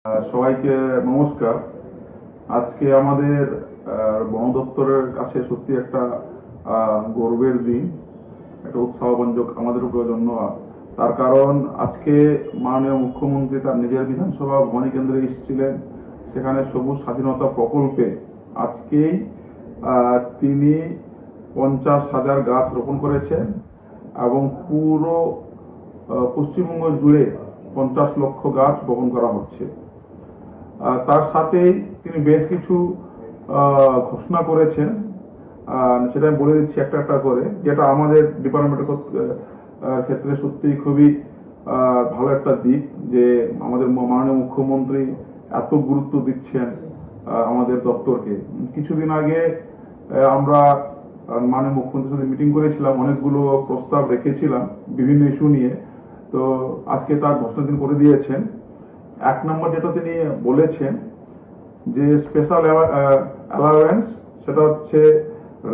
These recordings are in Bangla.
সবাইকে নমস্কার। আজকে আমাদের বন দপ্তরের কাছে সত্যি একটা গর্বের দিন, একটা উৎসাহব্যঞ্জক আমাদের জন্য। তার কারণ আজকে মাননীয় মুখ্যমন্ত্রী তার নিজের বিধানসভা ভবানী কেন্দ্রে এসেছিলেন। সেখানে সবুজ স্বাধীনতা প্রকল্পে আজকেই তিনি 50,000 গাছ রোপণ করেছেন এবং পুরো পশ্চিমবঙ্গ জুড়ে 50 লক্ষ গাছ বপন করা হচ্ছে। তার সাথেই তিনি বেশ কিছু ঘোষণা করেছেন, সেটা আমি বলে দিচ্ছি একটা একটা করে, যেটা আমাদের ডিপার্টমেন্টের ক্ষেত্রে সত্যি খুবই ভালো একটা দিক, যে আমাদের মাননীয় মুখ্যমন্ত্রী এত গুরুত্ব দিচ্ছেন আমাদের দপ্তরকে। কিছুদিন আগে আমরা মাননীয় মুখ্যমন্ত্রীর সাথে মিটিং করেছিলাম, অনেকগুলো প্রস্তাব রেখেছিলাম বিভিন্ন ইস্যু নিয়ে। তো আজকে তার ঘোষণা তিনি করে দিয়েছেন। 1 নম্বর যেটা তিনি বলেছেন যে স্পেশাল অ্যালাওয়েন্স, সেটা হচ্ছে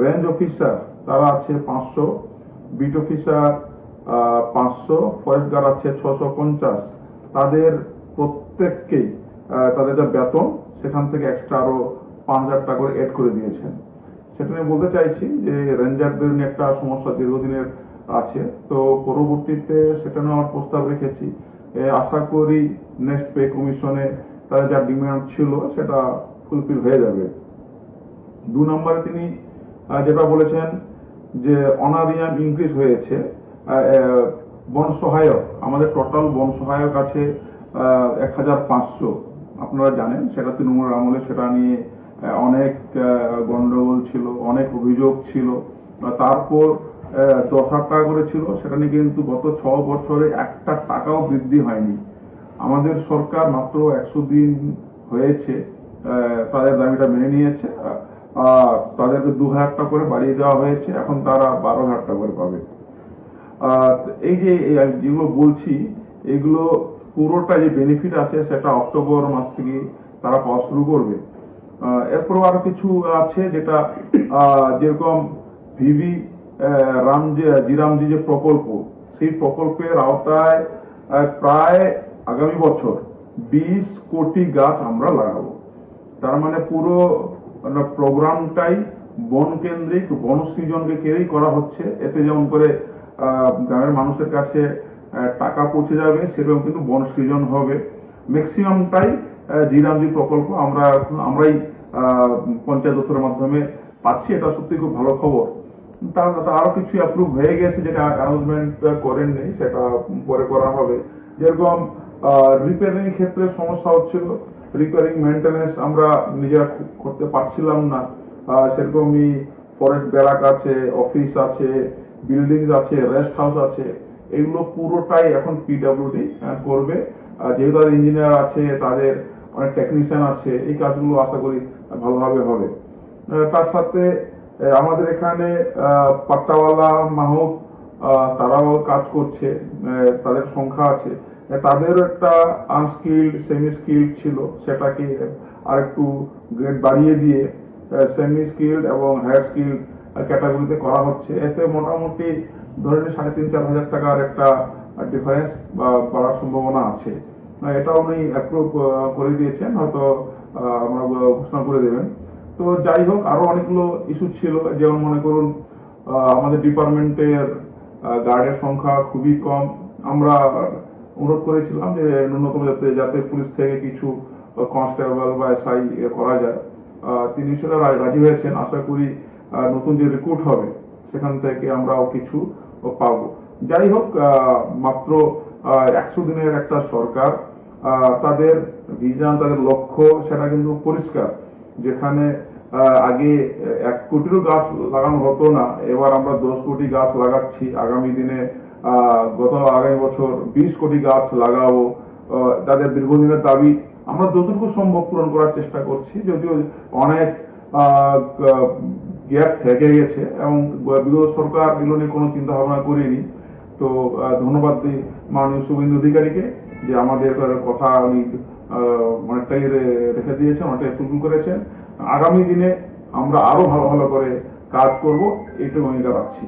রেঞ্জ অফিসার তারা আছে 500, বিট অফিসার 500, ফরেস্ট গার্ড আছে 650। তাদের প্রত্যেককেই তাদের যা বেতন সেখান থেকে এক্সট্রা আরো 5,000 টাকা করে এড করে দিয়েছেন। সেটা নিয়ে বলতে চাইছি যে রেঞ্জারদের নিয়ে একটা সমস্যা দীর্ঘদিনের আছে, তো পরবর্তীতে সেটা নেওয়ার প্রস্তাব রেখেছি। আশা করি নেক্সট পে কমিশনে তাদের যা ডিমান্ড ছিল সেটা ফুলফিল হয়ে যাবে। 2 নম্বরে তিনি যেটা বলেছেন যে অনারিয়াম ইনক্রিজ হয়েছে। বন সহায়ক, আমাদের টোটাল বন সহায়ক আছে 1,500। আপনারা জানেন সেটা তৃণমূলের আমলে সেটা নিয়ে অনেক গন্ডগোল ছিল, অনেক অভিযোগ ছিল। তারপর 10,000 টাকা করে ছিল, সেটা নিয়ে কিন্তু গত 6 বছরে একটা টাকাও বৃদ্ধি হয়নি। আমাদের সরকার মাত্র 100 দিন হয়েছে তাদের দাবিটা মেনে নিয়েছে। তাদেরকে 2,000 টাকা করে বাড়িয়ে দেওয়া হয়েছে, এখন তারা 12,000 টাকা করে পাবে। এই যে যেগুলো বলছি, এগুলো পুরোটা যে বেনিফিট আছে সেটা অক্টোবর মাস থেকে তারা পাওয়া শুরু করবে। এরপরও আরো কিছু আছে, যেটা যেরকম ভিভি জিরামজি যে প্রকল্প, সেই প্রকল্পের আওতায় প্রায় আগামী বছর 20 কোটি গাছ আমরা লাগাবো। তার মানে পুরো প্রোগ্রামটাই বন কেন্দ্রিক, বন সৃজনকে কেড়েই করা হচ্ছে। এতে যেমন করে গ্রামের মানুষের কাছে টাকা পৌঁছে যাবে, সেরকম কিন্তু বন সৃজন হবে। ম্যাক্সিমামটাই জিরামজি প্রকল্প আমরাই পঞ্চায়েত দপ্তরের মাধ্যমে পাচ্ছি। এটা সত্যি খুব ভালো খবর। তার আরো কিছু অ্যাপ্রুভ হয়ে গেছে, যেটা অ্যানাউন্সমেন্ট করেননি, সেটা পরে করা হবে। যেরকম রিপেয়ারিং ক্ষেত্রে সমস্যা হচ্ছিল, রিপেয়ারিং মেনটেন্যান্স আমরা নিজেরা করতে পারছিলাম না। সেরকমই ফরেস্ট ব্যারাক আছে, অফিস আছে, বিল্ডিং আছে, রেস্ট হাউস আছে, এগুলো পুরোটাই এখন পিডব্লিউডি করবে। যেহেতু তাদের ইঞ্জিনিয়ার আছে, তাদের অনেক টেকনিশিয়ান আছে, এই কাজগুলো আশা করি ভালোভাবে হবে। তার সাথে আমাদের এখানে পাট্টাওয়ালা মাহবুব তারাও কাজ করছে, তাদের সংখ্যা আছে। তাদের একটা আনস্কিল্ড সেমি স্কিল্ড ছিল, সেটাকে আরেকটু গ্রেড বাড়িয়ে দিয়ে সেমি স্কিল্ড এবং হায়ার স্কিল্ড ক্যাটাগরিতে করা হচ্ছে। এতে মোটামুটি ধরে 3,500-4 হাজার টাকার একটা ডিফারেন্স বাড়ার সম্ভাবনা আছে। এটাও উনি অ্যাপ্রুভ করে দিয়েছেন, হয়তো আমরা ঘোষণা করে দেবেন। তো যাই হোক, আরো অনেকগুলো ইস্যু ছিল, যেমন মনে করুন আমাদের ডিপার্টমেন্টের গার্ডের সংখ্যা খুবই কম। আমরা অনুরোধ করেছিলাম যে ন্যূনতম যাতে পুলিশ থেকে কিছু কনস্টেবল বা এসআই করা যায়। তিনি সেটা রাজি হয়েছেন। আশা করি নতুন যে রিক্রুট হবে সেখান থেকে আমরাও কিছু পাবো। যাই হোক, মাত্র 100 দিনের একটা সরকার, তাদের ভিশন, তাদের লক্ষ্য সেটা কিন্তু পরিষ্কার। যেখানে আগে 1 কোটিরও গাছ লাগানো হতো না, এবার আমরা 10 কোটি গাছ লাগাচ্ছি। আগামী দিনে আগামী বছর 20 কোটি গাছ লাগাবো। তাদের দীর্ঘদিনের দাবি আমরা যতটুকু সম্ভব পূরণ করার চেষ্টা করছি, যদিও অনেক গ্যাপ থেকে গেছে এবং বিগত সরকার এগুলো নিয়ে কোনো চিন্তা ভাবনা করেনি। তো ধন্যবাদ দিই মাননীয় শুভেন্দু অধিকারীকে, যে আমাদের কথা উনি অনেকটাই রেখে দিয়েছেন, অনেকটাই ফুলফিল করেছেন। আগামী দিনে আমরা আরো ভালো ভালো করে কাজ করব, এইটুকু অঙ্গীকার রাখছি।